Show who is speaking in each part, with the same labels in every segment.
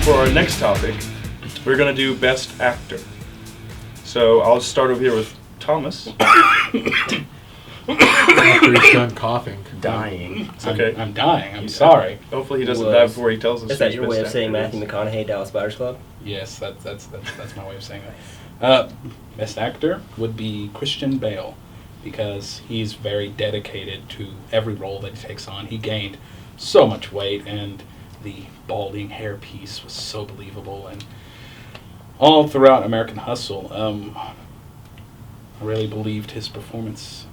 Speaker 1: for our next topic, we're going to do Best Actor. So I'll start over here with Thomas.
Speaker 2: After he's done coughing.
Speaker 3: Dying.
Speaker 1: Okay.
Speaker 4: I'm dying. I'm sorry.
Speaker 1: Hopefully he doesn't die before he tells us.
Speaker 5: Is that
Speaker 1: who's
Speaker 5: your way
Speaker 1: Best
Speaker 5: of saying
Speaker 1: Actor
Speaker 5: Matthew McConaughey, Dallas Buyers Club?
Speaker 4: Yes, that's my way of saying that. Best actor would be Christian Bale, because he's very dedicated to every role that he takes on. He gained so much weight, and the balding hairpiece was so believable. And all throughout American Hustle, I really believed his performance.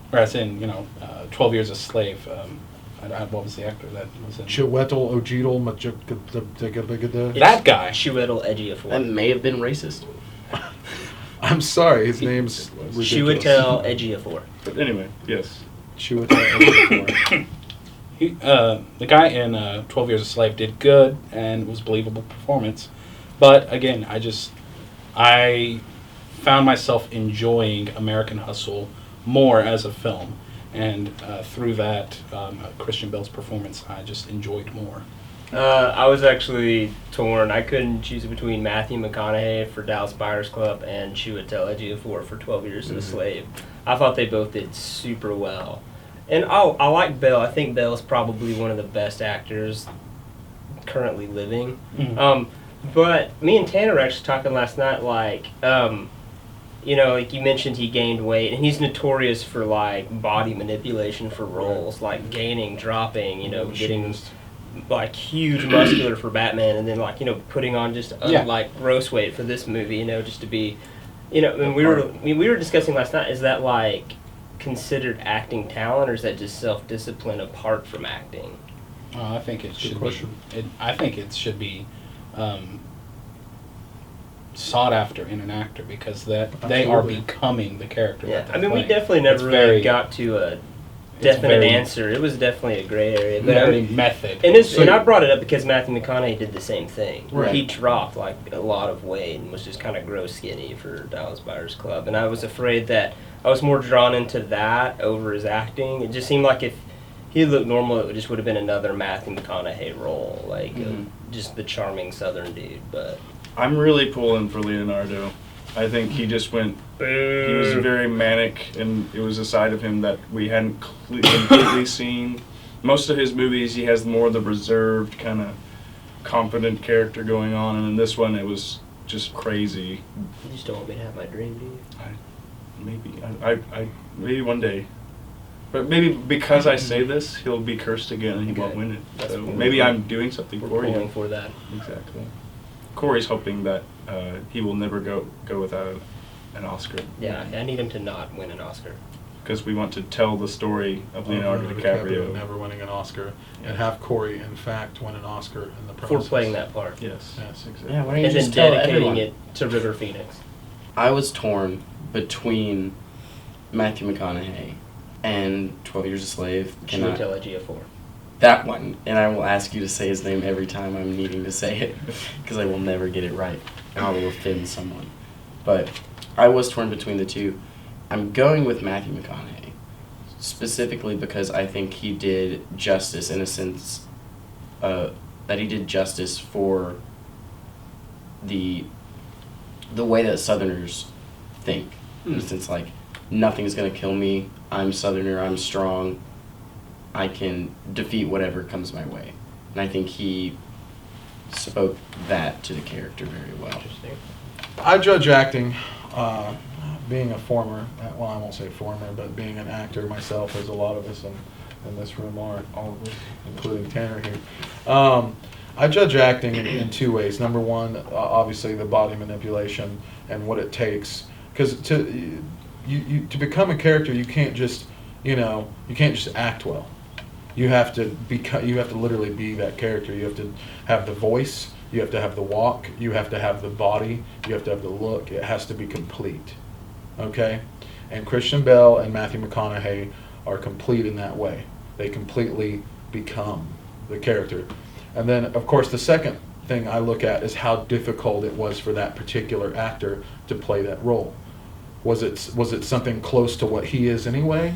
Speaker 4: Whereas in 12 Years a Slave, what was the actor that was in?
Speaker 2: Chiwetel Ejiofor
Speaker 4: That guy.
Speaker 5: Chiwetel Ejiofor.
Speaker 3: That may have been racist.
Speaker 2: I'm sorry, his name's ridiculous.
Speaker 5: Chiwetel Ejiofor.
Speaker 1: But anyway, yes.
Speaker 2: Chiwetel Ejiofor.
Speaker 4: The guy in 12 Years a Slave did good and was believable performance. But again, I found myself enjoying American Hustle more as a film. And through that, Christian Bale's performance, I just enjoyed more.
Speaker 5: I was actually torn. I couldn't choose between Matthew McConaughey for Dallas Buyers Club and Chiwetel Ejiofor for 12 Years a Slave. I thought they both did super well. And I like Bale. I think Bale's probably one of the best actors currently living.
Speaker 4: Mm-hmm.
Speaker 5: But me and Tanner were actually talking last night, like you mentioned he gained weight, and he's notorious for, like, body manipulation for roles, like gaining, dropping, getting, like, huge muscular for Batman, and then, like, putting on just, like, gross weight for this movie, just to be, and we were discussing last night, is that, like, considered acting talent, or is that just self-discipline apart from acting?
Speaker 4: I think it should
Speaker 2: question.
Speaker 4: be. I think it should be sought after in an actor, because they are
Speaker 2: Absolutely.
Speaker 4: becoming the character.
Speaker 5: Yeah,
Speaker 4: that they're
Speaker 5: we
Speaker 4: playing.
Speaker 5: definitely never
Speaker 4: It's
Speaker 5: really
Speaker 4: very-
Speaker 5: got to a definite answer. It was definitely a gray area. But
Speaker 4: very method.
Speaker 5: and I brought it up because Matthew McConaughey did the same thing.
Speaker 2: Right.
Speaker 5: He dropped like a lot of weight and was just kind of gross skinny for Dallas Buyers Club. And I was afraid that I was more drawn into that over his acting. It just seemed like if he looked normal, it just would have been another Matthew McConaughey role, like just the charming Southern dude. But
Speaker 1: I'm really pulling for Leonardo. I think he just went. He was very manic, and it was a side of him that we hadn't completely seen. Most of his movies, he has more of the reserved, kind of confident character going on, and in this one, it was just crazy.
Speaker 5: you just don't want me to have my dream, do you?
Speaker 1: Maybe one day. But maybe because I say this, he'll be cursed again and he won't
Speaker 5: Okay.
Speaker 1: win it.
Speaker 5: That's
Speaker 1: So
Speaker 5: cool.
Speaker 1: maybe I'm doing something
Speaker 5: We're
Speaker 1: for
Speaker 5: pulling
Speaker 1: you.
Speaker 5: for that.
Speaker 1: Exactly. Corey's hoping that he will never go without an Oscar.
Speaker 5: Yeah, I need him to not win an Oscar.
Speaker 1: Because we want to tell the story of Leonardo DiCaprio.
Speaker 2: never winning an Oscar, and have Corey, in fact, win an Oscar in the
Speaker 5: For
Speaker 2: process.
Speaker 5: playing that part.
Speaker 1: Yes.
Speaker 2: Yes.
Speaker 1: Exactly.
Speaker 3: Yeah, why don't you
Speaker 5: And then
Speaker 3: just tell
Speaker 5: dedicating
Speaker 3: everyone?
Speaker 5: it to River Phoenix.
Speaker 3: I was torn between Matthew McConaughey and 12 Years a Slave.
Speaker 5: Chiwetel Ejiofor.
Speaker 3: That one, and I will ask you to say his name every time I'm needing to say it, because I will never get it right, and I will offend someone. But I was torn between the two. I'm going with Matthew McConaughey, specifically because I think he did justice in a sense, that he did justice for the way that Southerners think. In a sense, like, nothing's gonna kill me. I'm Southerner. I'm strong. I can defeat whatever comes my way. And I think he spoke that to the character very well.
Speaker 5: Interesting.
Speaker 2: I judge acting, being a former, well, I won't say former, but being an actor myself, as a lot of us in this room are, all of us, including Tanner here. I judge acting in two ways. Number one, obviously the body manipulation and what it takes. Because to become a character, you can't just act well. You have to literally be that character. You have to have the voice, you have to have the walk, you have to have the body, you have to have the look. It has to be complete. Okay? And Christian Bale and Matthew McConaughey are complete in that way. They completely become the character. And then, of course, the second thing I look at is how difficult it was for that particular actor to play that role. Was it something close to what he is anyway,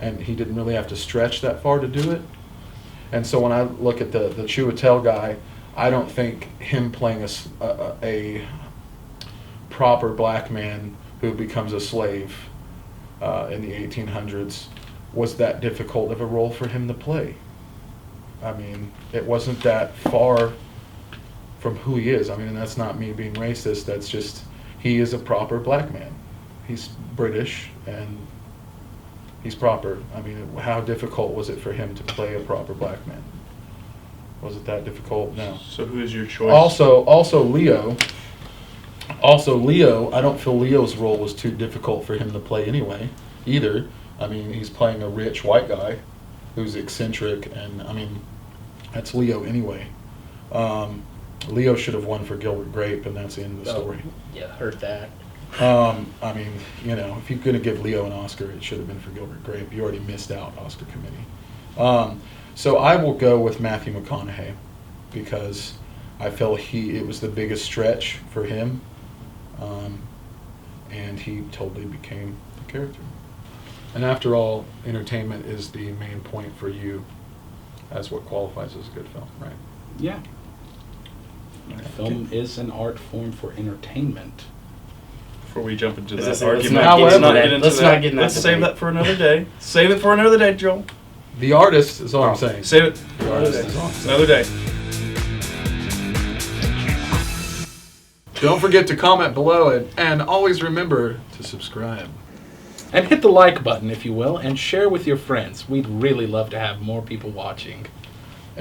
Speaker 2: and he didn't really have to stretch that far to do it? And so when I look at the Chiwetel guy, I don't think him playing a proper black man who becomes a slave in the 1800s was that difficult of a role for him to play. I mean, it wasn't that far from who he is. I mean, and that's not me being racist. That's just, he is a proper black man. He's British and he's proper. I mean, how difficult was it for him to play a proper black man? Was it that difficult? No.
Speaker 1: So who is your choice?
Speaker 2: Also Leo. Also Leo, I don't feel Leo's role was too difficult for him to play anyway, either. I mean, he's playing a rich white guy who's eccentric, and I mean, that's Leo anyway. Leo should have won for Gilbert Grape, and that's the end of the story.
Speaker 5: Yeah, heard that.
Speaker 2: I mean, you know, if you're going to give Leo an Oscar, it should have been for Gilbert Grape. You already missed out, Oscar committee. So I will go with Matthew McConaughey because I felt it was the biggest stretch for him, and he totally became the character. And after all, entertainment is the main point for you as what qualifies as a good film, right?
Speaker 4: Yeah. Film is an art form for entertainment.
Speaker 1: Before we jump into
Speaker 3: Let's
Speaker 1: that
Speaker 3: not
Speaker 1: argument,
Speaker 3: get into
Speaker 1: let's not
Speaker 3: that.
Speaker 1: get into
Speaker 3: Let's
Speaker 1: that.
Speaker 3: not get in that
Speaker 1: Let's save
Speaker 3: debate.
Speaker 1: that for another day. Save it for another day, Joel.
Speaker 2: The artist is all I'm saying.
Speaker 1: Save it.
Speaker 2: The artist is all I'm saying.
Speaker 1: Another day.
Speaker 2: Don't forget to comment below it, and always remember to subscribe.
Speaker 4: And hit the like button, if you will, and share with your friends. We'd really love to have more people watching.